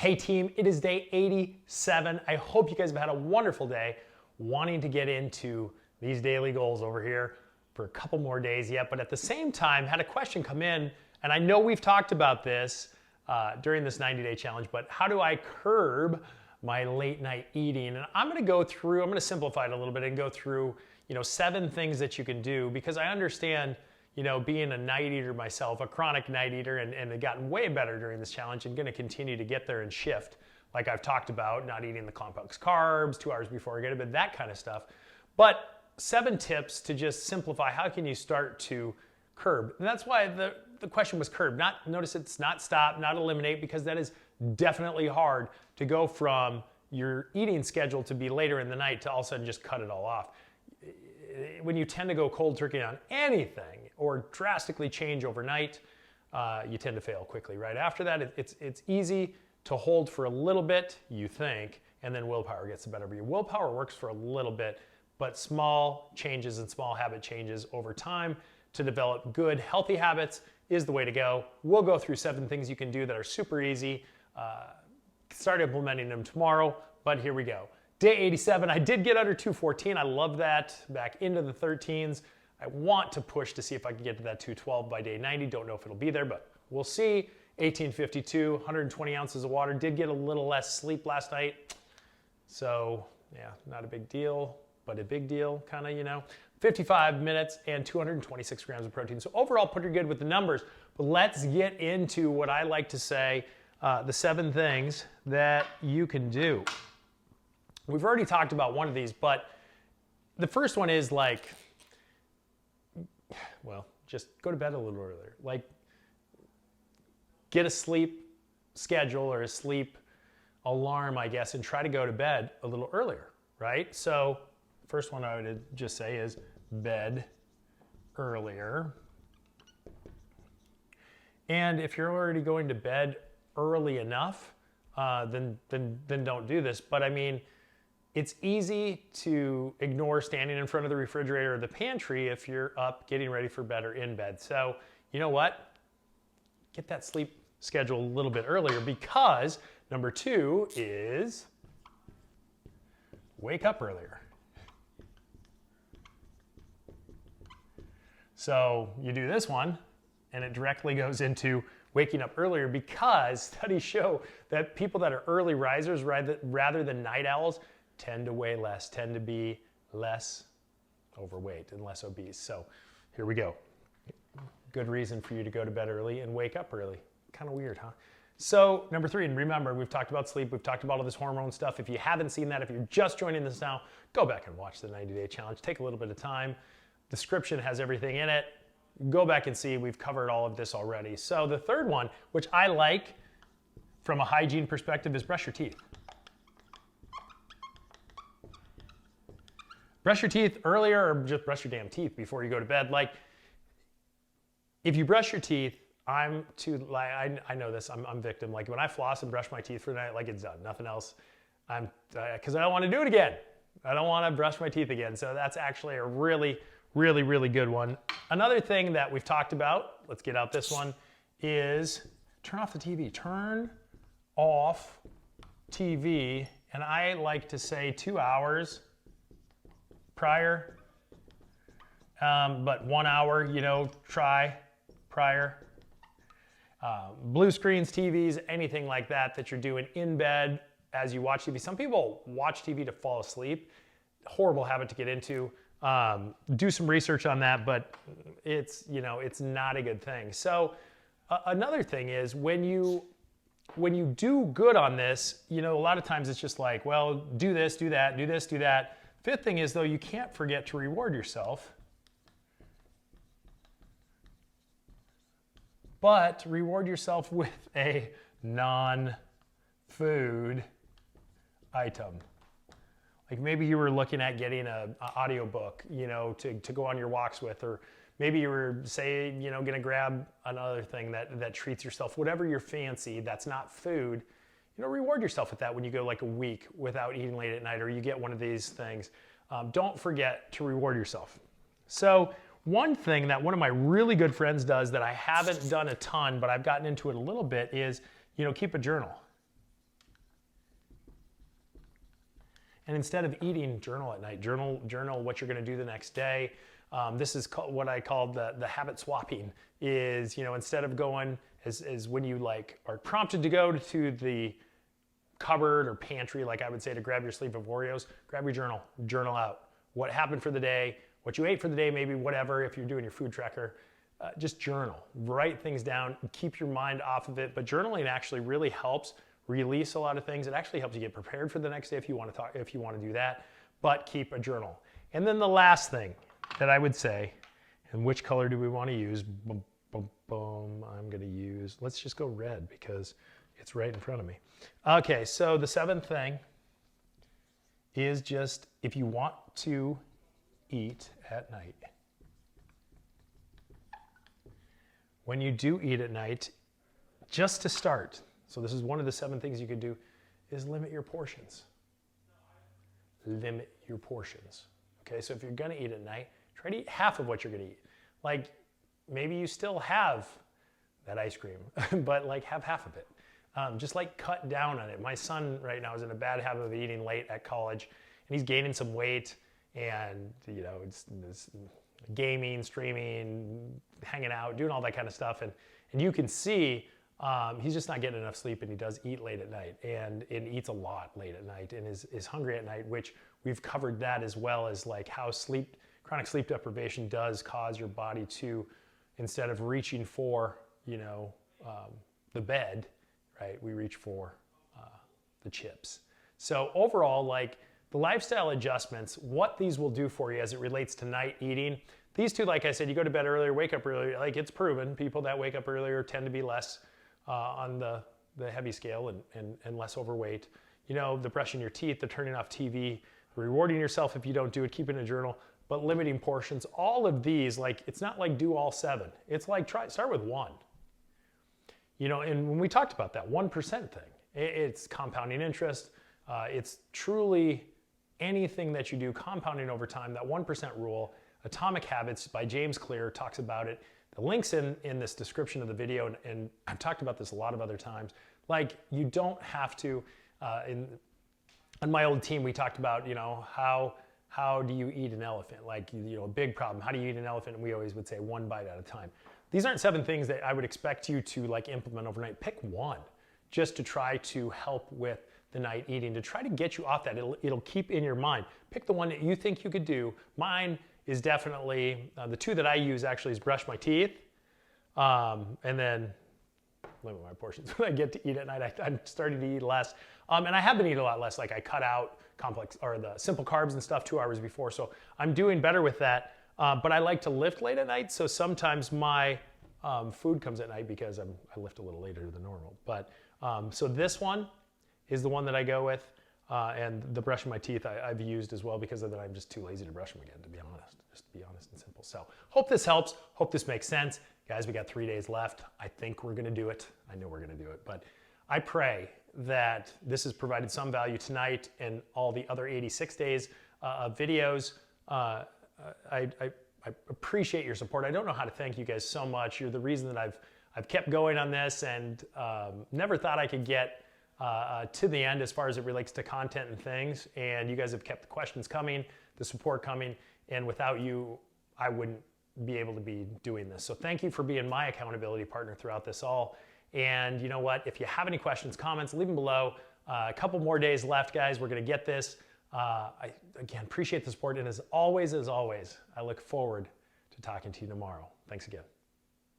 Hey team, it is day 87. I hope you guys have had a wonderful day. Wanting to get into these daily goals over here for a couple more days yet, but at the same time, had a question come in, and I know we've talked about this during this 90-day challenge, but how do I curb my late night eating? And I'm gonna simplify it a little bit and go through 7 things that you can do, because I understand being a night eater myself, a chronic night eater, and have gotten way better during this challenge and going to continue to get there and shift, like I've talked about, not eating the complex carbs 2 hours before I go to bed, that kind of stuff. But 7 tips to just simplify. How can you start to curb? And that's why the question was curb. Notice it's not stop, not eliminate, because that is definitely hard to go from your eating schedule to be later in the night to all of a sudden just cut it all off. When you tend to go cold turkey on anything or drastically change overnight, you tend to fail quickly. Right after that, it's easy to hold for a little bit, you think, and then willpower gets the better of you. Willpower works for a little bit, but small changes and small habit changes over time to develop good, healthy habits is the way to go. We'll go through 7 things you can do that are super easy. Start implementing them tomorrow, but here we go. Day 87, I did get under 214. I love that, back into the 13s. I want to push to see if I can get to that 212 by day 90. Don't know if it'll be there, but we'll see. 1852, 120 ounces of water. Did get a little less sleep last night. So yeah, not a big deal, but a big deal, kind of, 55 minutes and 226 grams of protein. So overall, pretty good with the numbers. But let's get into what I like to say, the 7 things that you can do. We've already talked about one of these, but the first one is just go to bed a little earlier. Get a sleep schedule or a sleep alarm, I guess, and try to go to bed a little earlier, right? So first one I would just say is bed earlier. And if you're already going to bed early enough, then don't do this. But I mean, it's easy to ignore standing in front of the refrigerator or the pantry if you're up getting ready for bed or in bed. So you know what? Get that sleep schedule a little bit earlier, because number 2 is wake up earlier. So you do this one, and it directly goes into waking up earlier, because studies show that people that are early risers rather than night owls tend to weigh less, tend to be less overweight and less obese. So here we go. Good reason for you to go to bed early and wake up early. Kind of weird, huh? So number 3, and remember, we've talked about sleep, we've talked about all this hormone stuff. If you haven't seen that, if you're just joining this now, go back and watch the 90-day challenge. Take a little bit of time. Description has everything in it. Go back and see, we've covered all of this already. So the third one, which I like from a hygiene perspective, is brush your teeth. Brush your teeth earlier, or just brush your damn teeth before you go to bed. If you brush your teeth, I know this, I'm victim. When I floss and brush my teeth for the night, it's done, nothing else. Because I don't want to do it again. I don't want to brush my teeth again. So that's actually a really, really, really good one. Another thing that we've talked about, let's get out this one, is turn off the TV. Turn off TV, and I like to say 2 hours prior, but 1 hour, try prior. Blue screens, TVs, anything like that you're doing in bed as you watch TV. Some people watch TV to fall asleep. Horrible habit to get into. Do some research on that, but it's not a good thing. So another thing is when you do good on this, a lot of times it's just do this, do that, do this, do that. Fifth thing is, though, you can't forget to reward yourself. But reward yourself with a non-food item. Maybe you were looking at getting an audiobook, to go on your walks with, or maybe you were, going to grab another thing that treats yourself. Whatever you're fancy, that's not food. Reward yourself with that when you go a week without eating late at night, or you get one of these things. Don't forget to reward yourself. So one thing that one of my really good friends does that I haven't done a ton, but I've gotten into it a little bit, is, keep a journal. And instead of eating, journal at night. Journal what you're going to do the next day. This is what I call the habit swapping. Is, you know, instead of going as when you like are prompted to go to the cupboard or pantry, like I would say, to grab your sleeve of Oreos, grab your journal. Journal out what happened for the day, what you ate for the day, maybe whatever. If you're doing your food tracker, just journal. Write things down. Keep your mind off of it. But journaling actually really helps release a lot of things. It actually helps you get prepared for the next day if you want to do that. But keep a journal. And then the last thing that I would say, and which color do we want to use? Boom, boom, boom. I'm going to use, let's just go red because it's right in front of me. Okay, so the seventh thing is just if you want to eat at night. When you do eat at night, just to start, so this is one of the 7 things you could do, is limit your portions. Limit your portions. Okay, so if you're gonna eat at night, try to eat half of what you're gonna eat. Like, maybe you still have that ice cream, but like have half of it. Just like cut down on it. My son right now is in a bad habit of eating late at college, and he's gaining some weight, and you know, it's gaming, streaming, hanging out, doing all that kind of stuff, and you can see he's just not getting enough sleep, and he does eat late at night, and eats a lot late at night, and is hungry at night, which we've covered that, as well as like how chronic sleep deprivation does cause your body to, instead of reaching for, you know, the bed, right, we reach for the chips. So overall, like the lifestyle adjustments, what these will do for you as it relates to night eating. These two, like I said, you go to bed earlier, wake up earlier. Like it's proven, people that wake up earlier tend to be less on the heavy scale and less overweight. You know, the brushing your teeth, the turning off TV, rewarding yourself if you don't do it, keeping a journal, but limiting portions. All of these, like it's not like do all 7. It's like start with 1. You know, and when we talked about that 1% thing, it's compounding interest. It's truly anything that you do compounding over time. That 1% rule, Atomic Habits by James Clear talks about it. The link's in this description of the video, and I've talked about this a lot of other times. Like you don't have to, on my old team, we talked about, you know, how do you eat an elephant? Like, you know, a big problem. How do you eat an elephant? And we always would say 1 bite at a time. These aren't 7 things that I would expect you to like implement overnight. Pick 1 just to try to help with the night eating, to try to get you off that. It'll keep in your mind. Pick the one that you think you could do. Mine is definitely, the 2 that I use actually is brush my teeth, and then limit my portions. When I get to eat at night, I'm starting to eat less. And I have been eating a lot less. Like I cut out complex or the simple carbs and stuff 2 hours before. So I'm doing better with that. But I like to lift late at night. So sometimes my food comes at night because I lift a little later than normal. But so this one is the one that I go with. And the brushing my teeth I've used as well, because then I'm just too lazy to brush them again, to be honest. Just to be honest and simple. So hope this helps. Hope this makes sense. Guys, we got 3 days left. I think we're going to do it. I know we're going to do it. But I pray that this has provided some value tonight and all the other 86 days of videos. I appreciate your support. I don't know how to thank you guys so much. You're the reason that I've kept going on this, and never thought I could get to the end as far as it relates to content and things. And you guys have kept the questions coming, the support coming, and without you, I wouldn't be able to be doing this. So thank you for being my accountability partner throughout this all. And you know what? If you have any questions, comments, leave them below. A couple more days left, guys. We're going to get this. I, again, appreciate the support. And as always, I look forward to talking to you tomorrow. Thanks again.